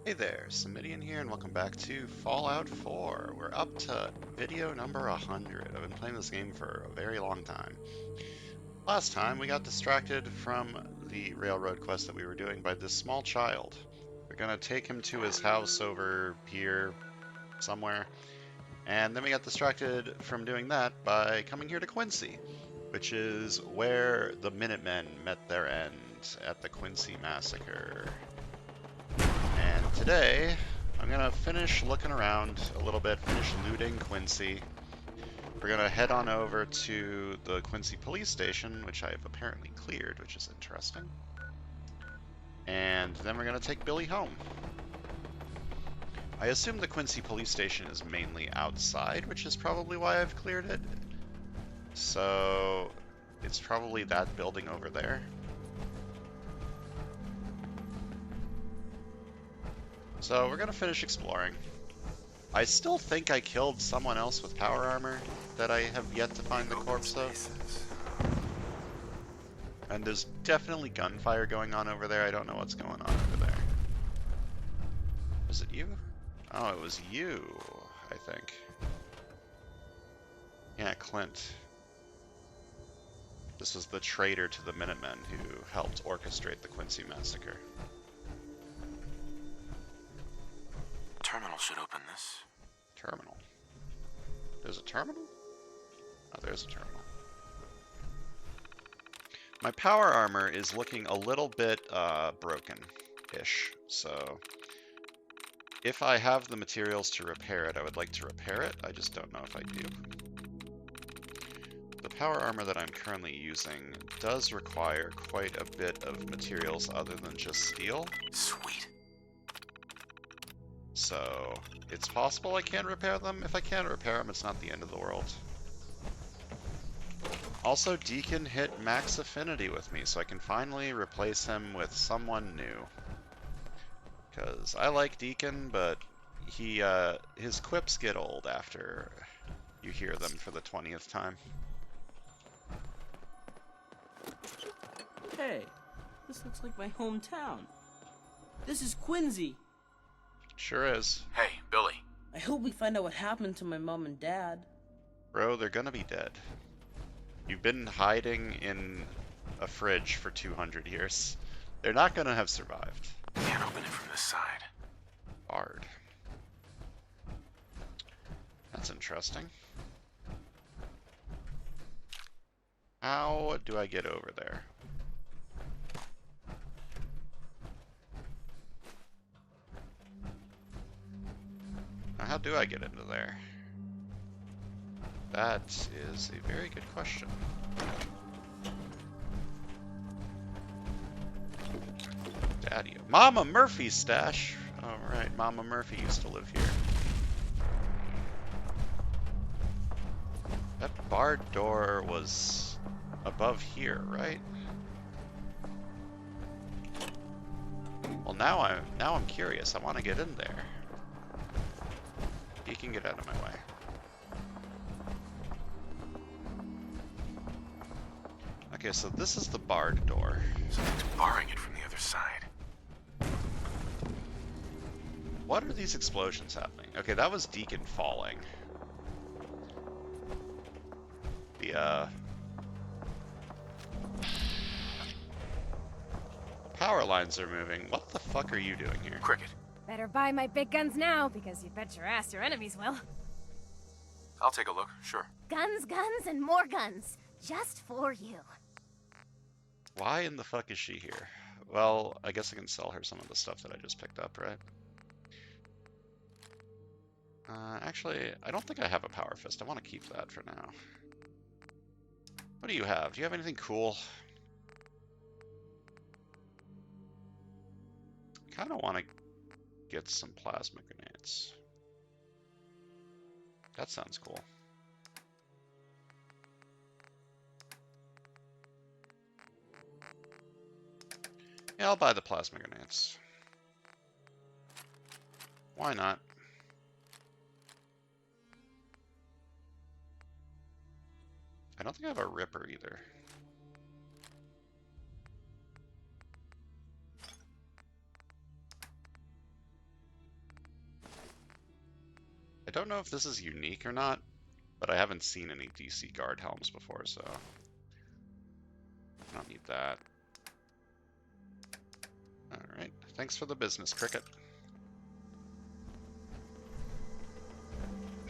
Hey there, Samitian here, and welcome back to Fallout 4. We're up to video number 100. I've been playing this game for a very long time. Last time, we got distracted from the railroad quest that we were doing by this small child. We're gonna take him to his house over here somewhere, and then we got distracted from doing that by coming here to Quincy, which is where the Minutemen met their end at the Quincy Massacre. And today, I'm gonna finish looking around a little bit, finish looting Quincy. We're gonna head on over to the Quincy police station, which I've apparently cleared, which is interesting. And then we're gonna take Billy home. I assume the Quincy police station is mainly outside, which is probably why I've cleared it. So, it's probably that building over there. So we're gonna finish exploring. I still think I killed someone else with power armor that I have yet to find the corpse of. And there's definitely gunfire going on over there. I don't know what's going on over there. Was it you? Oh, it was you, I think. Yeah, Clint. This was the traitor to the Minutemen who helped orchestrate the Quincy Massacre. Terminal should open this. Terminal. There's a terminal? Oh, there's a terminal. My power armor is looking a little bit broken-ish, so if I have the materials to repair it, I would like to repair it. I just don't know if I do. The power armor that I'm currently using does require quite a bit of materials other than just steel. Sweet. So it's possible I can repair them. If I can't repair them, it's not the end of the world. Also, Deacon hit max affinity with me, so I can finally replace him with someone new. Because I like Deacon, but his quips get old after you hear them for the 20th time. Hey, this looks like my hometown. This is Quincy. Sure is. Hey, Billy. I hope we find out what happened to my mom and dad. Bro, they're gonna be dead. You've been hiding in a fridge for 200 years. They're not gonna have survived. Can't open it from this side. Hard. That's interesting. How do I get over there? Now, how do I get into there? That is a very good question. Daddy. Mama Murphy's stash. All right, Mama Murphy used to live here. That barred door was above here, right? Well, now I'm curious. I want to get in there. You can get out of my way. Okay, so this is the barred door. Something's barring it from the other side. What are these explosions happening? Okay, that was Deacon falling. The power lines are moving. What the fuck are you doing here? Cricket. Better buy my big guns now, because you bet your ass your enemies will. I'll take a look, sure. Guns, guns, and more guns. Just for you. Why in the fuck is she here? Well, I guess I can sell her some of the stuff that I just picked up, right? Actually, I don't think I have a power fist. I want to keep that for now. What do you have? Do you have anything cool? Kind of want to get some plasma grenades. That sounds cool. Yeah, I'll buy the plasma grenades. Why not? I don't think I have a ripper either. don't know if this is unique or not, but I haven't seen any DC guard helms before, so I don't need that. Alright, thanks for the business, Cricket.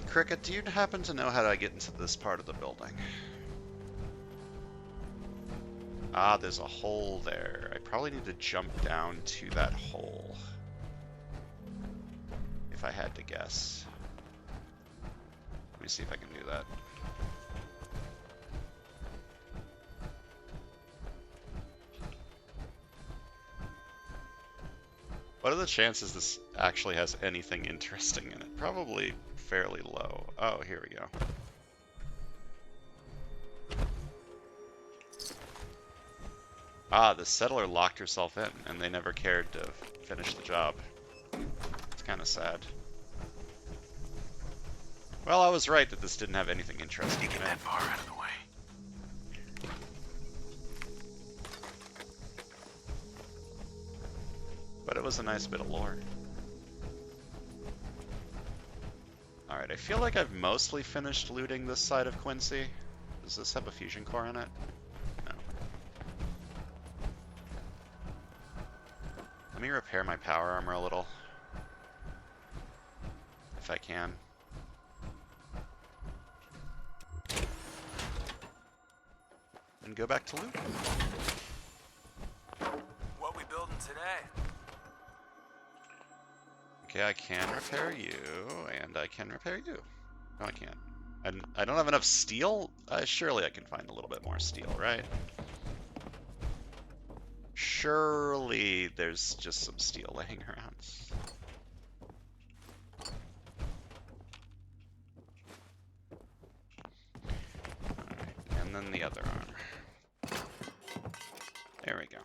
Cricket, do you happen to know how to get into this part of the building? Ah, there's a hole there. I probably need to jump down to that hole, if I had to guess. Let me see if I can do that. What are the chances this actually has anything interesting in it? Probably fairly low. Oh, here we go. Ah, the settler locked herself in, and they never cared to finish the job. It's kind of sad. Well, I was right that this didn't have anything interesting in it. Get that bar out of the way. But it was a nice bit of lore. Alright, I feel like I've mostly finished looting this side of Quincy. Does this have a fusion core in it? No. Let me repair my power armor a little. If I can. And go back to loot. What we building today? Okay, I can repair you, and I can repair you. No, I can't. I don't have enough steel? Surely I can find a little bit more steel, right? Surely there's just some steel laying around. Alright, and then the other armor. There we go.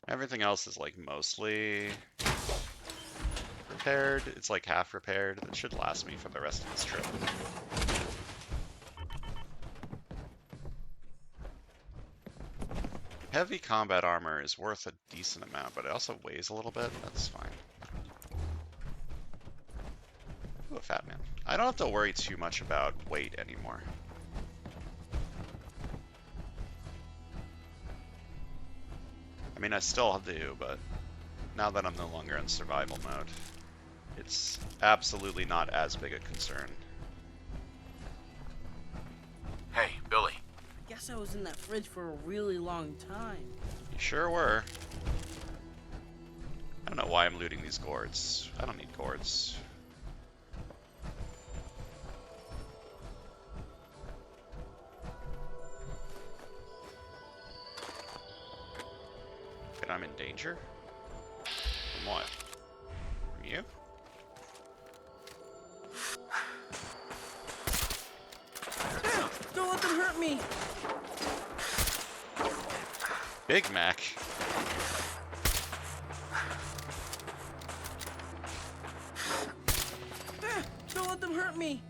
Everything else is like mostly repaired. It's like half repaired. That should last me for the rest of this trip. Heavy combat armor is worth a decent amount, but it also weighs a little bit. That's fine. Ooh, a fat man. I don't have to worry too much about weight anymore. I mean, I still do, but now that I'm no longer in survival mode, it's absolutely not as big a concern. Hey, Billy. I guess I was in that fridge for a really long time. You sure were. I don't know why I'm looting these gourds. I don't need gourds. And I'm in danger? From what? From you? Don't let them hurt me! Big Mac. Don't let them hurt me!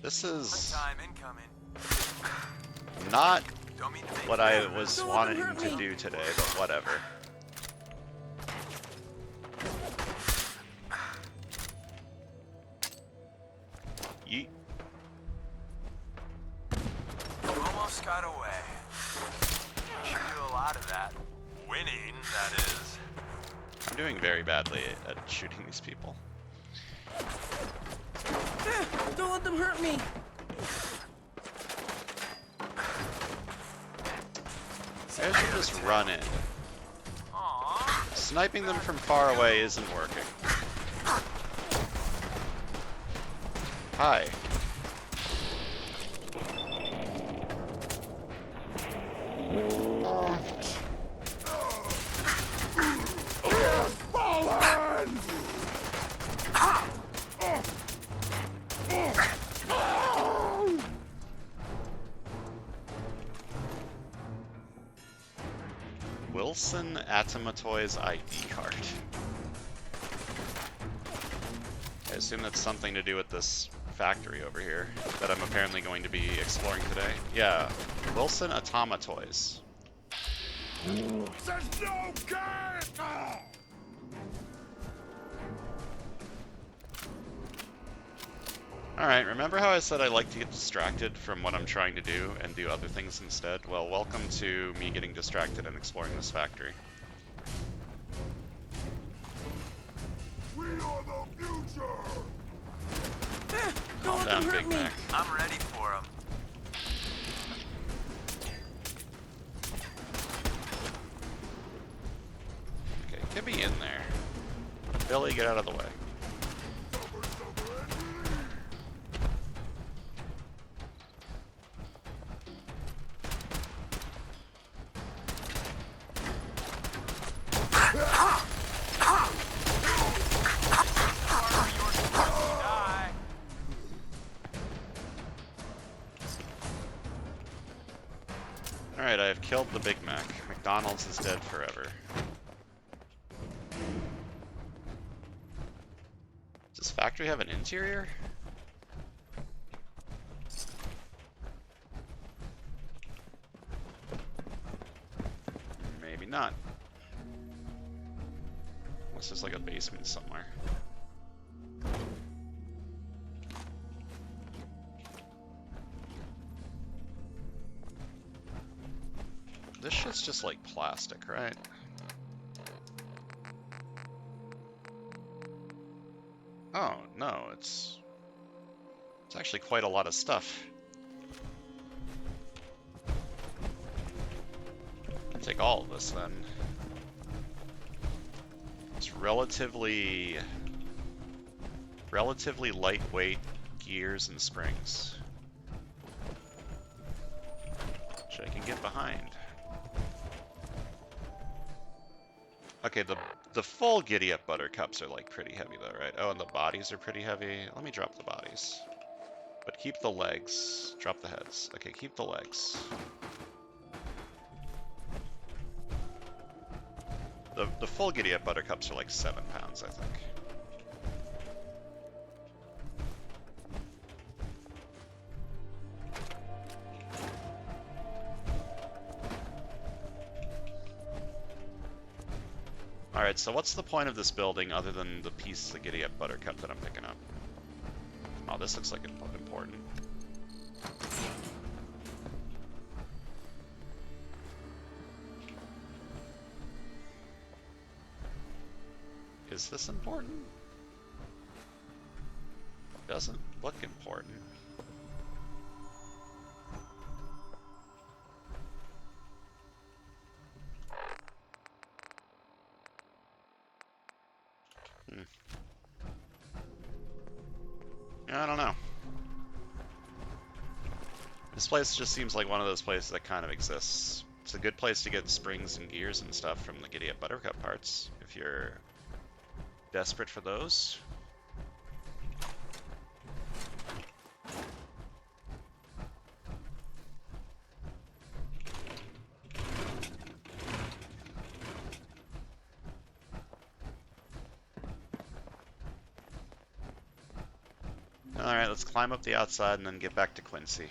This is Time incoming. not Don't mean to make what I was Don't let them wanting hurt to me. do today, but whatever. Yeet. Almost got away. Should do a lot of that. Winning, that is. I'm doing very badly at shooting these people. Don't let them hurt me! I should just run in. Aww. Sniping them from far away isn't working. Hi. Wilson Atomatoy's ID card. I assume that's something to do with this factory over here that I'm apparently going to be exploring today. Yeah, Wilson Atomatoys. Alright, remember how I said I like to get distracted from what I'm trying to do and do other things instead? Well, welcome to me getting distracted and exploring this factory. We are the future! Calm Don't down, hurt Big me. Mac. I'm ready for him. Okay, get me in there. Billy, get out of the way. Die. Alright, I have killed the Big Mac. McDonald's is dead forever. Does this factory have an interior? Maybe not. Unless there's like a basement somewhere. This shit's just like plastic, right? Oh, no, it's actually quite a lot of stuff. I'll take all of this then. It's relatively lightweight gears and springs, which I can get behind. Okay, the full giddy up buttercups are like pretty heavy though, right? Oh, and the bodies are pretty heavy. Let me drop the bodies. But keep the legs. Drop the heads. Okay, keep the legs. The full giddy up buttercups are like 7 pounds, I think. Alright, so what's the point of this building other than the piece of giddy up buttercup that I'm picking up? Oh, this looks like important. Is this important? Doesn't look important. I don't know. This place just seems like one of those places that kind of exists. It's a good place to get springs and gears and stuff from the Giddy Up Buttercup parts, if you're desperate for those. Alright, let's climb up the outside and then get back to Quincy.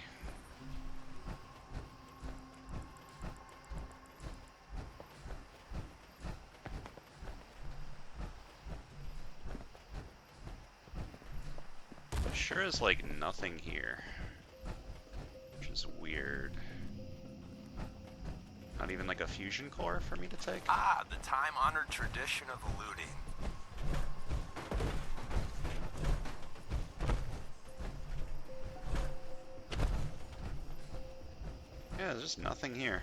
Sure is like nothing here, which is weird. Not even like a fusion core for me to take? Ah, the time-honored tradition of looting. Yeah, there's just nothing here.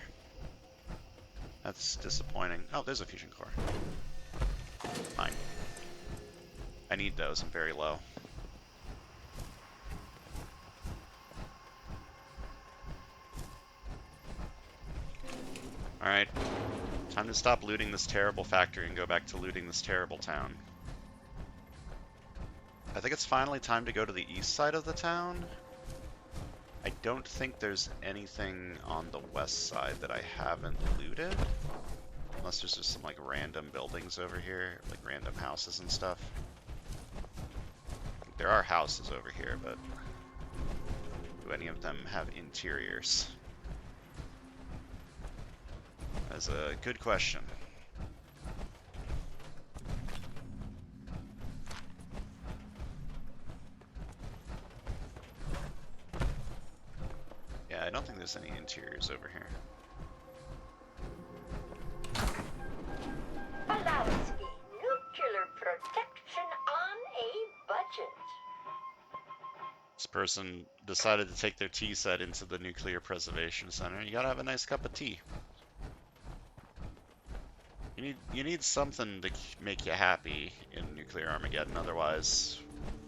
That's disappointing. Oh, there's a fusion core. Fine. I need those, I'm very low. Alright, time to stop looting this terrible factory and go back to looting this terrible town. I think it's finally time to go to the east side of the town. I don't think there's anything on the west side that I haven't looted. Unless there's just some like random buildings over here, like random houses and stuff. There are houses over here, but do any of them have interiors? That's a good question. don't think there's any interiors over here. Pulaski, nuclear protection on a budget. This person decided to take their tea set into the Nuclear Preservation Center. You gotta have a nice cup of tea. You need something to make you happy in Nuclear Armageddon, otherwise,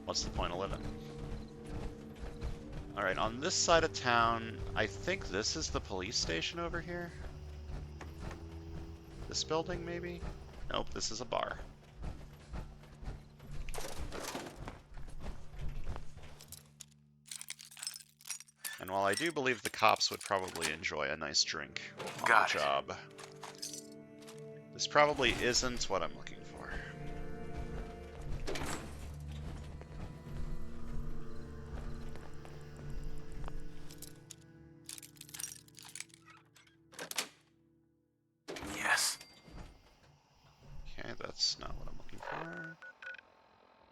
what's the point of living? Alright, on this side of town, I think this is the police station over here. This building, maybe? Nope, this is a bar. And while I do believe the cops would probably enjoy a nice drink on Got the it. job, this probably isn't what I'm looking for. Yes. Okay, that's not what I'm looking for.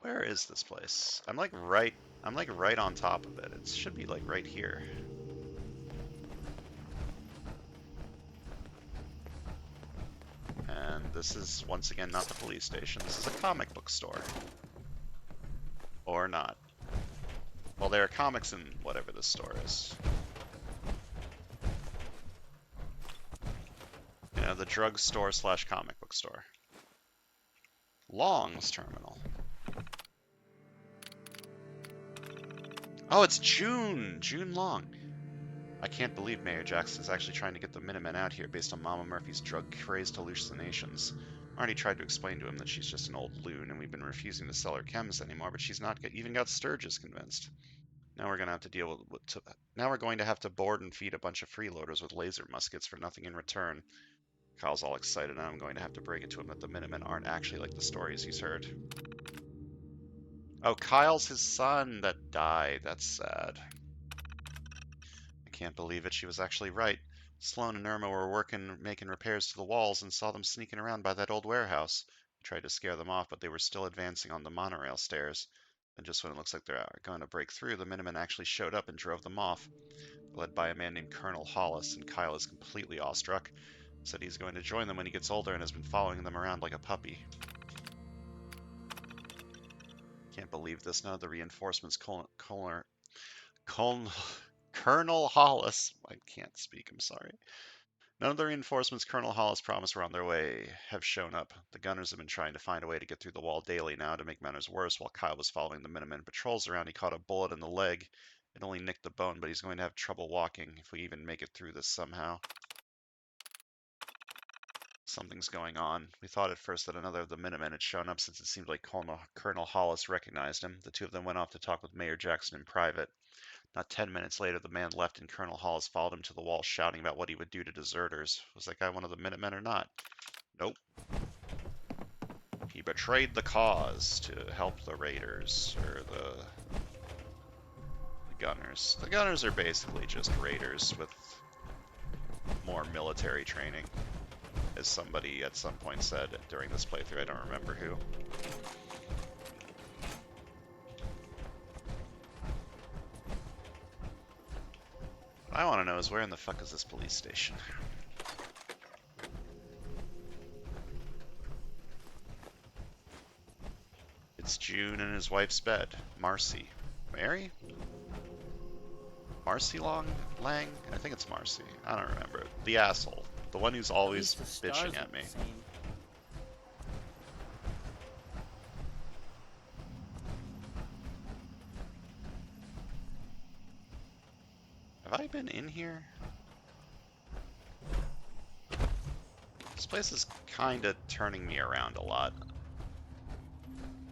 Where is this place? I'm like right on top of it. It should be like right here. And this is once again not the police station. This is a comic book store. Or not. Well, there are comics in whatever this store is. You know, the drugstore / comic book store. Long's terminal. Oh, it's June! June Long. I can't believe Mayor Jackson's actually trying to get the Minutemen out here based on Mama Murphy's drug-crazed hallucinations. I already tried to explain to him that she's just an old loon and we've been refusing to sell her chems anymore, but she's not even got Sturgis convinced. Now we're gonna have to deal with now we're going to have to board and feed a bunch of freeloaders with laser muskets for nothing in return. Kyle's all excited and I'm going to have to break it to him that the Minutemen aren't actually like the stories he's heard. Oh, Kyle's his son that died. That's sad. I can't believe it. She was actually right. Sloan and Irma were making repairs to the walls and saw them sneaking around by that old warehouse. I tried to scare them off, but they were still advancing on the monorail stairs. And just when it looks like they're going to break through, the Minutemen actually showed up and drove them off, led by a man named Colonel Hollis, and Kyle is completely awestruck. Said he's going to join them when he gets older and has been following them around like a puppy. Can't believe this. None of the reinforcements Colonel Hollis, I can't speak, I'm sorry. None of the reinforcements Colonel Hollis promised were on their way have shown up. The gunners have been trying to find a way to get through the wall daily now to make matters worse. While Kyle was following the Minutemen patrols around, he caught a bullet in the leg. It only nicked the bone, but he's going to have trouble walking if we even make it through this somehow. Something's going on. We thought at first that another of the Minutemen had shown up since it seemed like Colonel Hollis recognized him. The two of them went off to talk with Mayor Jackson in private. Not 10 minutes later, the man left and Colonel Hollis followed him to the wall, shouting about what he would do to deserters. Was that guy one of the Minutemen or not? Nope. He betrayed the cause to help the raiders, or the gunners. The gunners are basically just raiders with more military training, as somebody at some point said during this playthrough. I don't remember who. What I want to know is where in the fuck is this police station? It's June in his wife's bed. Marcy. Mary? Marcy Lang? I think it's Marcy. I don't remember. The asshole. The one who's always bitching at me. Have I been in here? This place is kind of turning me around a lot.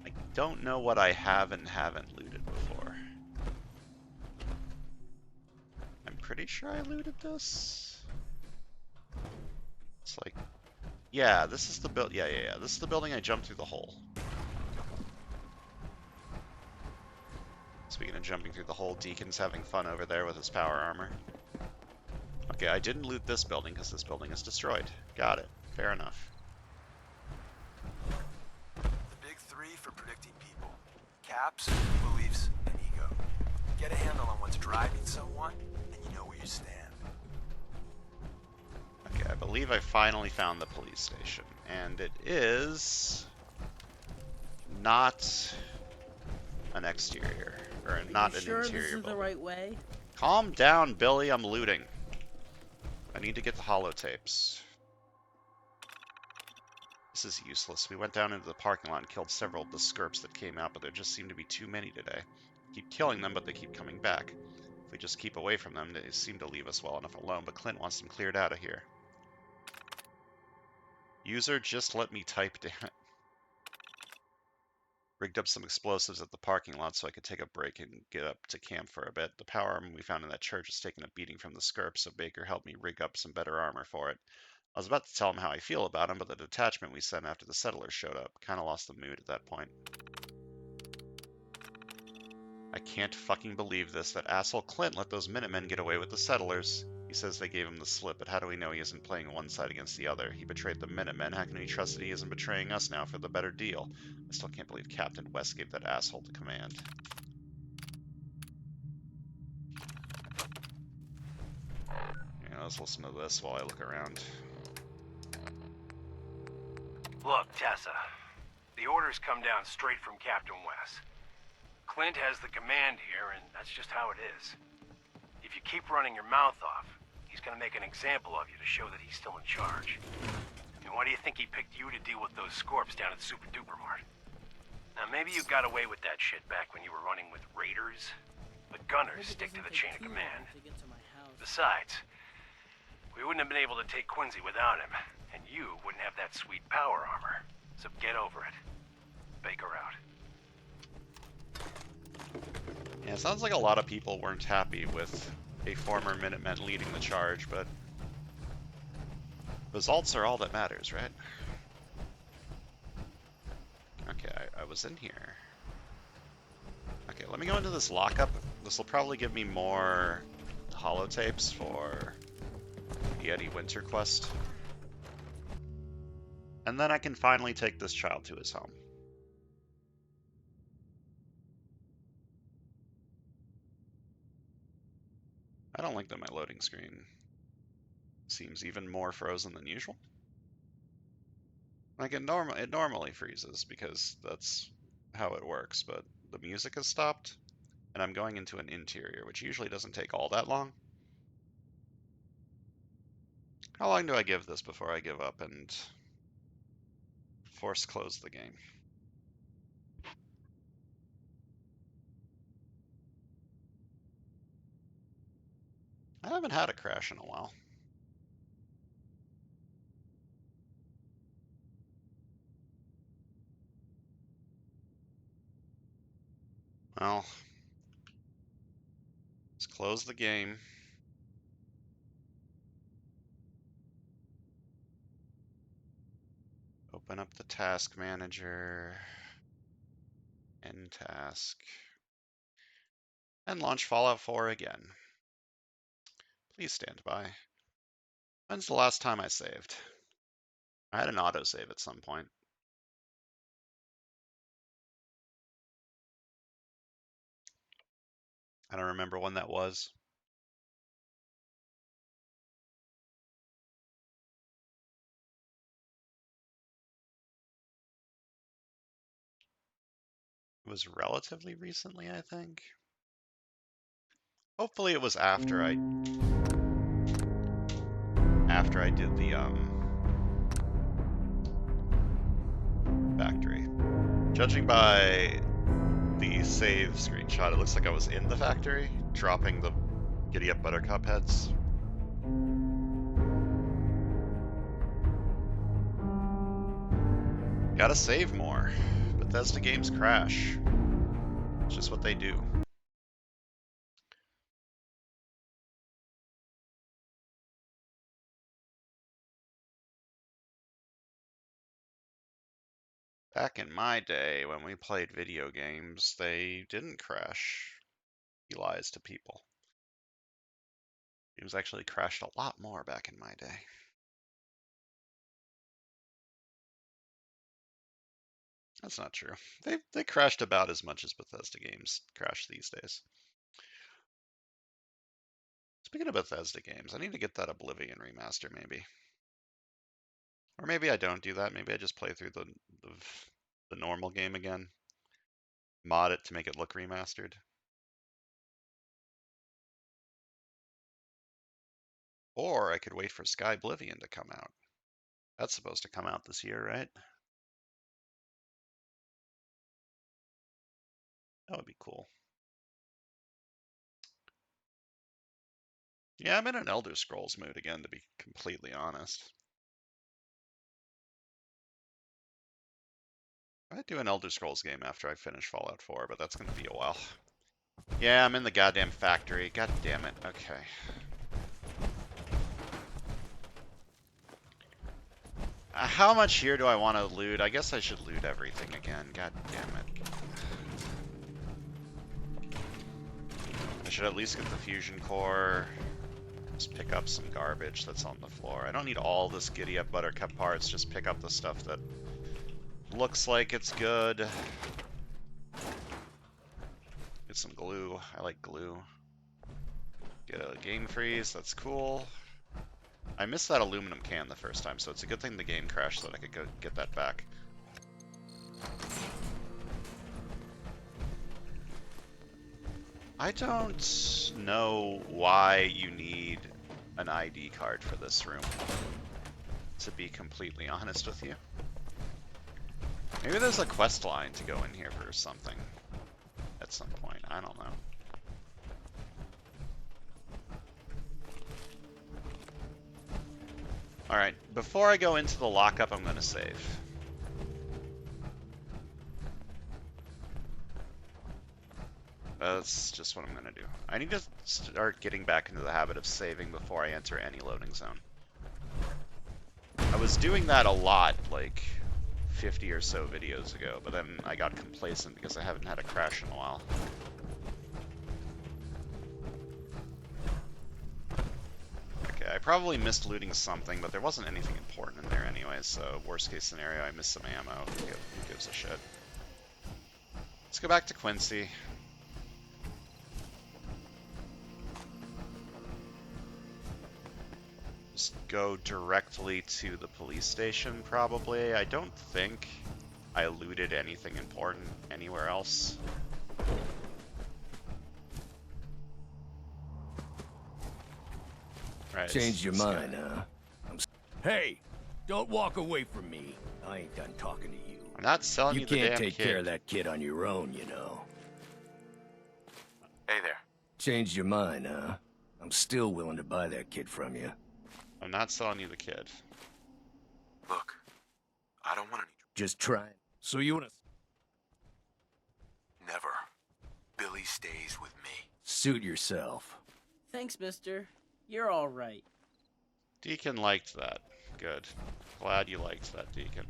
I don't know what I have and haven't looted before. I'm pretty sure I looted this. It's like, yeah, this is the build. Yeah. This is the building I jumped through the hole. Speaking of jumping through the hole, Deacon's having fun over there with his power armor. Okay, I didn't loot this building because this building is destroyed. Got it. Fair enough. The big three for predicting people. Caps, beliefs, and ego. Get a handle on what's driving someone, and you know where you stand. believe I finally found the police station, and it is not an exterior, or Are you not an sure this interior is the building. right way? Calm down, Billy, I'm looting. I need to get the holotapes. This is useless. We went down into the parking lot and killed several of the skirps that came out, but there just seem to be too many today. Keep killing them, but they keep coming back. If we just keep away from them, they seem to leave us well enough alone, but Clint wants them cleared out of here. User, just let me type, damn it. Rigged up some explosives at the parking lot so I could take a break and get up to camp for a bit. The power armor we found in that church has taken a beating from the skirps, so Baker helped me rig up some better armor for it. I was about to tell him how I feel about him, but the detachment we sent after the settlers showed up kind of lost the mood at that point. I can't fucking believe this. That asshole Clint let those Minutemen get away with the settlers. He says they gave him the slip, but how do we know he isn't playing one side against the other? He betrayed the Minutemen. How can we trust that he isn't betraying us now for the better deal? I still can't believe Captain West gave that asshole the command. Yeah, let's listen to this while I look around. Look, Tessa, the orders come down straight from Captain West. Clint has the command here, and that's just how it is. If you keep running your mouth off, he's gonna make an example of you to show that he's still in charge. And why do you think he picked you to deal with those scorps down at Super Duper Mart? Now, maybe you got away with that shit back when you were running with raiders, but gunners stick to the chain of command. Besides, we wouldn't have been able to take Quincy without him, and you wouldn't have that sweet power armor. So get over it. Baker out. Yeah, it sounds like a lot of people weren't happy with a former Minuteman leading the charge, but results are all that matters, right? Okay, I was in here. Okay, let me go into this lockup. This will probably give me more holotapes for the Eddie Winter quest. And then I can finally take this child to his home. I don't like that my loading screen seems even more frozen than usual. Like it normally freezes because that's how it works, but the music has stopped and I'm going into an interior, which usually doesn't take all that long. How long do I give this before I give up and force close the game? I haven't had a crash in a while. Well, let's close the game. Open up the task manager, end task, and launch Fallout 4 again. Please stand by. When's the last time I saved? I had an autosave at some point. I don't remember when that was. It was relatively recently, I think. Hopefully it was after I did the factory. Judging by the save screenshot, it looks like I was in the factory, dropping the Giddy Up Buttercup heads. Gotta save more. Bethesda games crash. It's just what they do. Back in my day, when we played video games, they didn't crash. He lies to people. Games actually crashed a lot more back in my day. That's not true. They crashed about as much as Bethesda games crash these days. Speaking of Bethesda games, I need to get that Oblivion remaster maybe. Or maybe I don't do that. Maybe I just play through the normal game again. Mod it to make it look remastered. Or I could wait for Sky Oblivion to come out. That's supposed to come out this year, right? That would be cool. Yeah, I'm in an Elder Scrolls mood again, to be completely honest. I'd do an Elder Scrolls game after I finish Fallout 4, but that's going to be a while. Yeah, I'm in the goddamn factory. God damn it. Okay. How much here do I want to loot? I guess I should loot everything again. God damn it. I should at least get the fusion core. Just pick up some garbage that's on the floor. I don't need all this giddy up buttercup parts. Just pick up the stuff that looks like it's good. Get some glue. I like glue. Get a game freeze. That's cool. I missed that aluminum can the first time, so it's a good thing the game crashed so that I could go get that back. I don't know why you need an ID card for this room, to be completely honest with you. Maybe there's a quest line to go in here for something at some point. I don't know. Alright, before I go into the lockup, I'm going to save. That's just what I'm going to do. I need to start getting back into the habit of saving before I enter any loading zone. I was doing that a lot, like 50 or so videos ago, but then I got complacent because I haven't had a crash in a while. Okay, I probably missed looting something, but there wasn't anything important in there anyway, so worst case scenario, I missed some ammo. Who gives a shit? Let's go back to Quincy. Just go directly to the police station, probably. I don't think I looted anything important anywhere else. Right. Changed your mind, huh? Hey, don't walk away from me. I ain't done talking to you. I'm not selling You you the can't damn take kid. care of that kid on your own, you know. Hey there. Changed your mind, huh? I'm still willing to buy that kid from you. I'm not selling you the kid. Look, I don't want any. Just try. So you wanna Never. Billy stays with me. suit yourself? Thanks, mister. You're all right. Deacon liked that. Good. Glad you liked that, Deacon.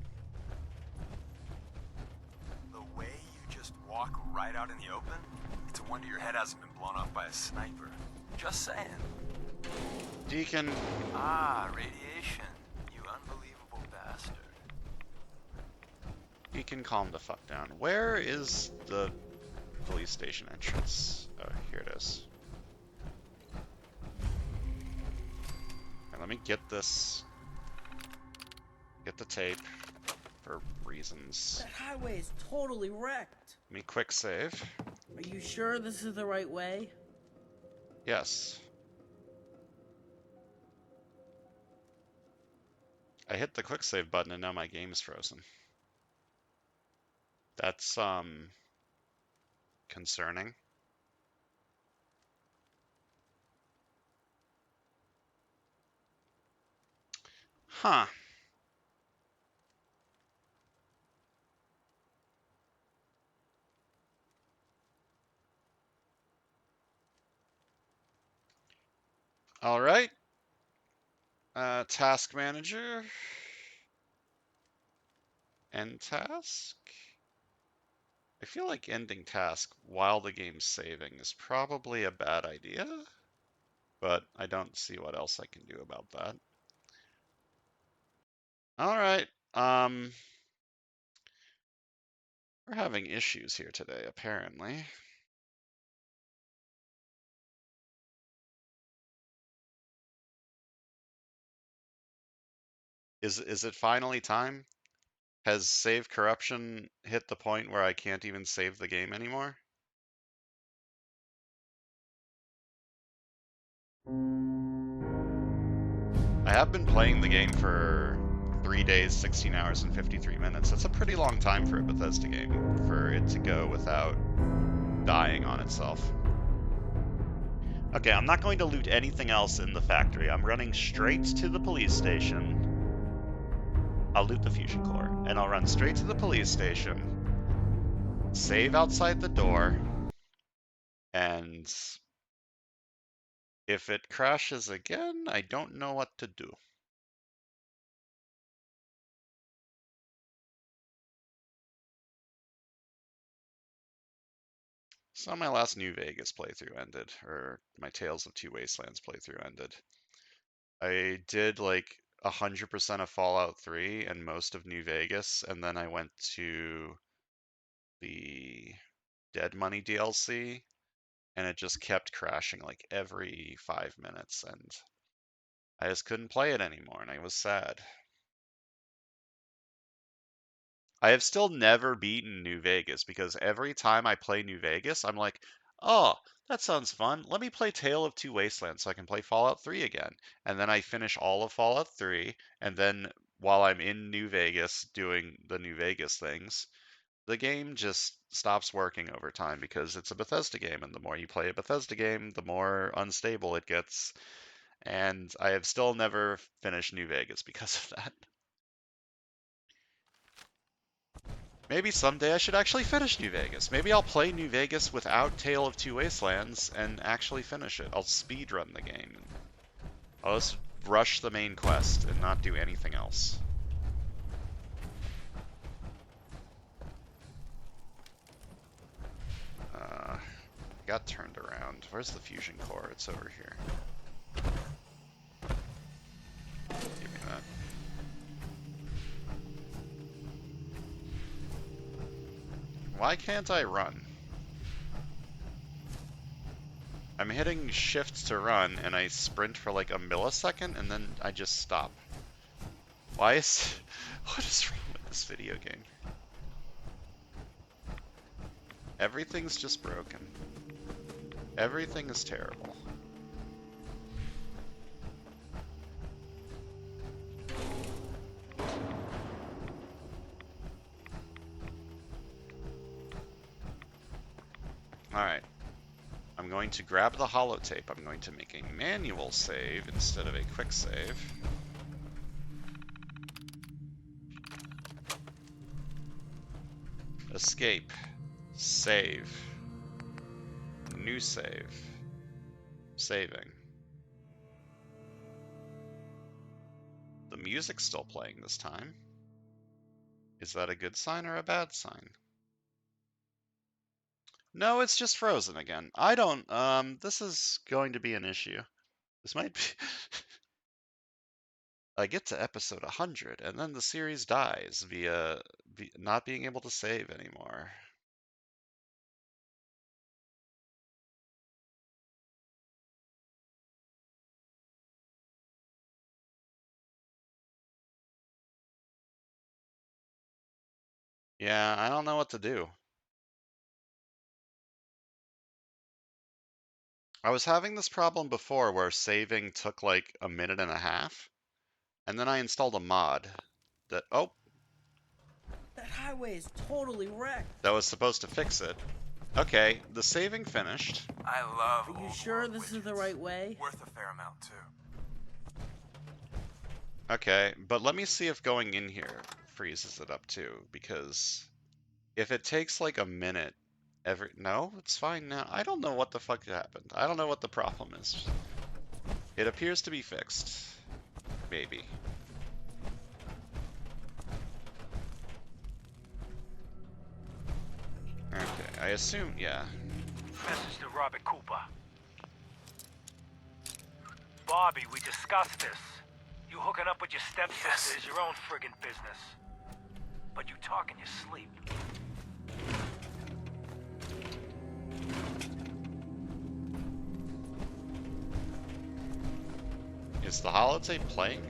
The way you just walk right out in the open, it's a wonder your head hasn't been blown off by a sniper. Just saying. Deacon, Ah, radiation. You unbelievable bastard. Deacon, calm the fuck down. Where is the police station entrance? Oh, here it is. Let me get this. Get the tape for reasons. That highway is totally wrecked. Let me quick save. Are you sure this is the right way? Yes. I hit the quick save button and now my game's frozen. That's concerning. Huh. All right. Task manager. End task. I feel like ending task while the game's saving is probably a bad idea, but I don't see what else I can do about that. All right. We're having issues here today, apparently. Is it finally time? Has save corruption hit the point where I can't even save the game anymore? I have been playing the game for 3 days, 16 hours, and 53 minutes. That's a pretty long time for a Bethesda game, for it to go without dying on itself. Okay, I'm not going to loot anything else in the factory. I'm running straight to the police station. I'll loot the fusion core, and I'll run straight to the police station, save outside the door, and if it crashes again, I don't know what to do. So my last New Vegas playthrough ended, or my Tales of Two Wastelands playthrough ended. I did like 100% of Fallout 3 and most of New Vegas, and then I went to the Dead Money DLC, and it just kept crashing like every 5 minutes, and I just couldn't play it anymore, and I was sad. I have still never beaten New Vegas because every time I play New Vegas, I'm like, oh, that sounds fun. Let me play Tale of Two Wastelands so I can play Fallout 3 again. And then I finish all of Fallout 3, and then while I'm in New Vegas doing the New Vegas things, the game just stops working over time because it's a Bethesda game, and the more you play a Bethesda game, the more unstable it gets. And I have still never finished New Vegas because of that. Maybe someday I should actually finish New Vegas. Maybe I'll play New Vegas without Tale of Two Wastelands and actually finish it. I'll speedrun the game. I'll just rush the main quest and not do anything else. Got turned around. Where's the fusion core? It's over here. Give me that. Why can't I run? I'm hitting shift to run, and I sprint for like a millisecond, and then I just stop. Why is... What is wrong with this video game? Everything's just broken. Everything is terrible. Alright. I'm going to grab the holotape. I'm going to make a manual save instead of a quick save. Escape. Save. New save. Saving. The music's still playing this time. Is that a good sign or a bad sign? No, it's just frozen again. I don't, this is going to be an issue. This might be... I get to episode 100, and then the series dies via not being able to save anymore. Yeah, I don't know what to do. I was having this problem before where saving took like a minute and a half, and then I installed a mod that, oh, That highway is totally wrecked. that was supposed to fix it. Okay, the saving finished. I love Are you old sure world this is the widgets. right way? Worth a fair amount, too. Okay, but let me see if going in here freezes it up too, because if it takes like a minute no, it's fine now. I don't know what the fuck happened. I don't know what the problem is. It appears to be fixed. Maybe. Okay, I assume, yeah. Message to Robert Cooper. Bobby, we discussed this. You hooking up with your stepsister is your own friggin' business. But you talk in your sleep. Is the holotape playing?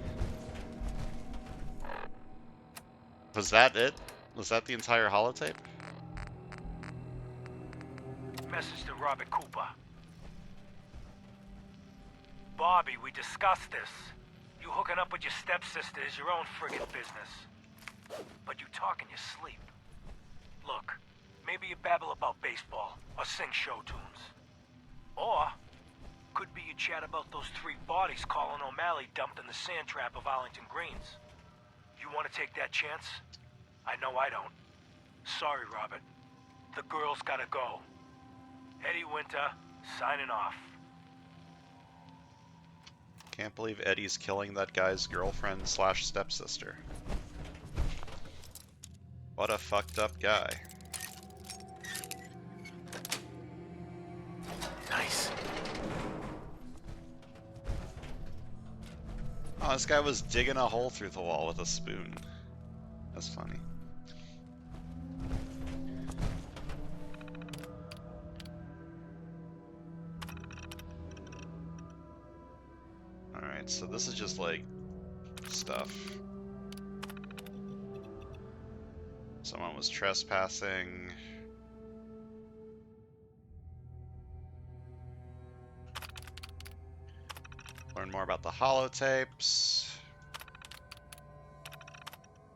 Was that it? Was that the entire holotape? Message to Robert Cooper. Bobby, we discussed this. You hooking up with your stepsister is your own friggin' business. But you talk in your sleep. Look, maybe you babble about baseball or sing show tunes. Or, could be you chat about those 3 bodies Colin O'Malley dumped in the sand trap of Arlington Greens. You want to take that chance? I know I don't. Sorry, Robert. The girl's gotta go. Eddie Winter, signing off. Can't believe Eddie's killing that guy's girlfriend slash stepsister. What a fucked up guy. Nice. Oh, this guy was digging a hole through the wall with a spoon. That's funny. Alright, so this is just like stuff. Someone was trespassing. Learn more about the holotapes.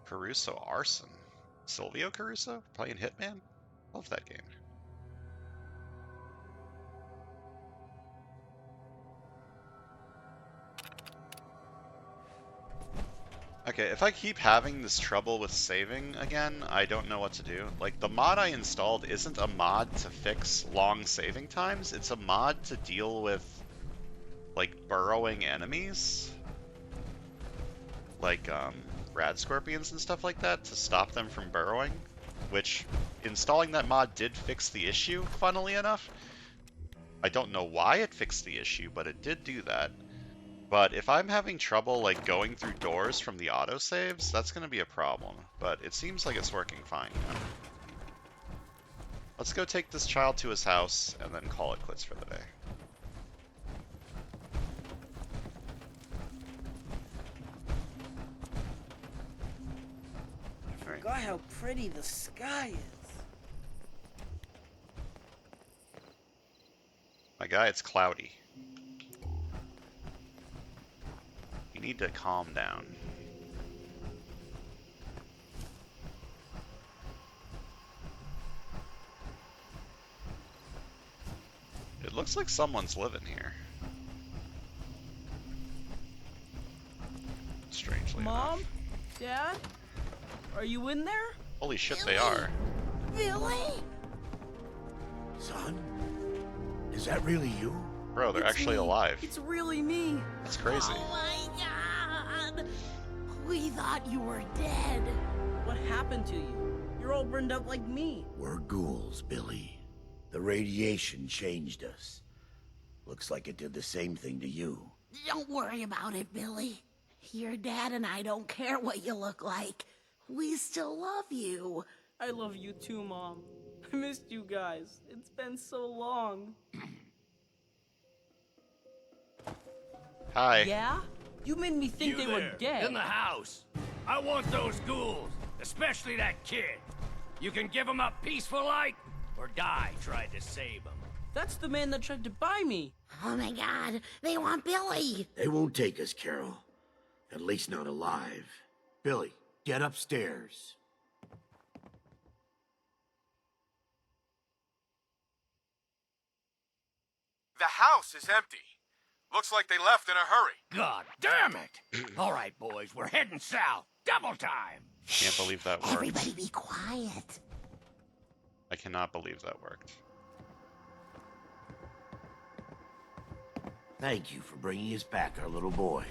Caruso arson. Silvio Caruso playing Hitman? Love that game. Okay, if I keep having this trouble with saving again, I don't know what to do. Like, the mod I installed isn't a mod to fix long saving times, it's a mod to deal with, like, burrowing enemies. Like, rad scorpions and stuff like that, to stop them from burrowing. Which, installing that mod did fix the issue, funnily enough. I don't know why it fixed the issue, but it did do that. But if I'm having trouble, like, going through doors from the autosaves, that's going to be a problem. But it seems like it's working fine now. Let's go take this child to his house, and then call it quits for the day. I forgot how pretty the sky is. My guy, it's cloudy. You need to calm down. It looks like someone's living here. Strangely Mom? enough. Dad? Are you in there? Holy shit, they are. Billy? Son? Is that really you? Bro, they're It's actually me. alive. It's really me. That's crazy. Oh my god! We thought you were dead. What happened to you? You're all burned up like me. We're ghouls, Billy. The radiation changed us. Looks like it did the same thing to you. Don't worry about it, Billy. Your dad and I don't care what you look like. We still love you. I love you too, Mom. I missed you guys. It's been so long. Hi. Yeah? You made me think they were dead. in the house. I want those ghouls, especially that kid. You can give him up peaceful like, or die trying to save him. That's the man that tried to buy me. Oh my god, they want Billy. They won't take us, Carol. At least not alive. Billy, get upstairs. The house is empty. Looks like they left in a hurry. God damn it! All right, boys, we're heading south. Double time! Can't believe that worked. Everybody be quiet. I cannot believe that worked. Thank you for bringing us back our little boy.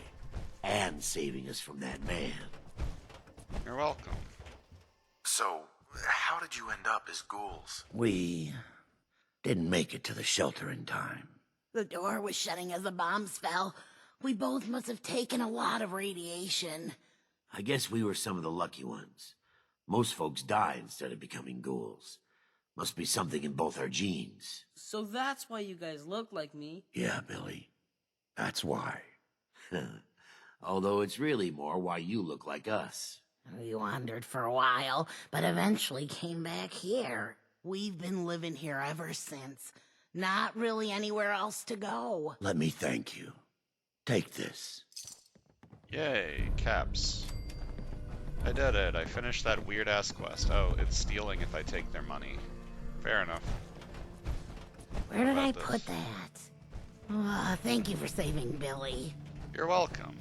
And saving us from that man. You're welcome. So, how did you end up as ghouls? We didn't make it to the shelter in time. The door was shutting as the bombs fell. We both must have taken a lot of radiation. I guess we were some of the lucky ones. Most folks die instead of becoming ghouls. Must be something in both our genes. So that's why you guys look like me. Yeah, Billy. That's why. Although it's really more why you look like us. We wandered for a while, but eventually came back here. We've been living here ever since. Not really anywhere else to go. Let me thank you. Take this. Yay, caps. I did it. I finished that weird-ass quest. Oh, it's stealing if I take their money. Fair enough. Where did What I about put this? that? Oh, thank you for saving Billy. You're welcome.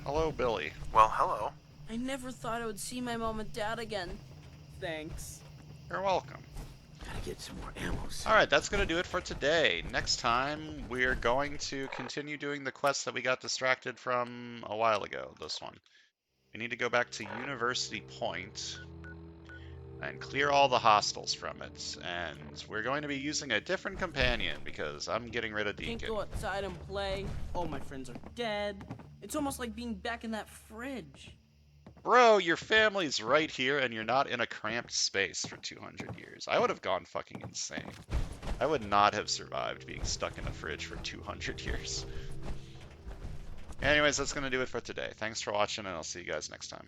Hello, Billy. Well, hello. I never thought I would see my mom and dad again. Thanks. You're welcome. Gotta get some more ammo. Alright, that's going to do it for today. Next time, we're going to continue doing the quest that we got distracted from a while ago, this one. We need to go back to University Point and clear all the hostiles from it. And we're going to be using a different companion because I'm getting rid of Can't Deacon. go outside and play. All my friends are dead. It's almost like being back in that fridge. Bro, your family's right here and you're not in a cramped space for 200 years. I would have gone fucking insane. I would not have survived being stuck in a fridge for 200 years. Anyways, that's going to do it for today. Thanks for watching, and I'll see you guys next time.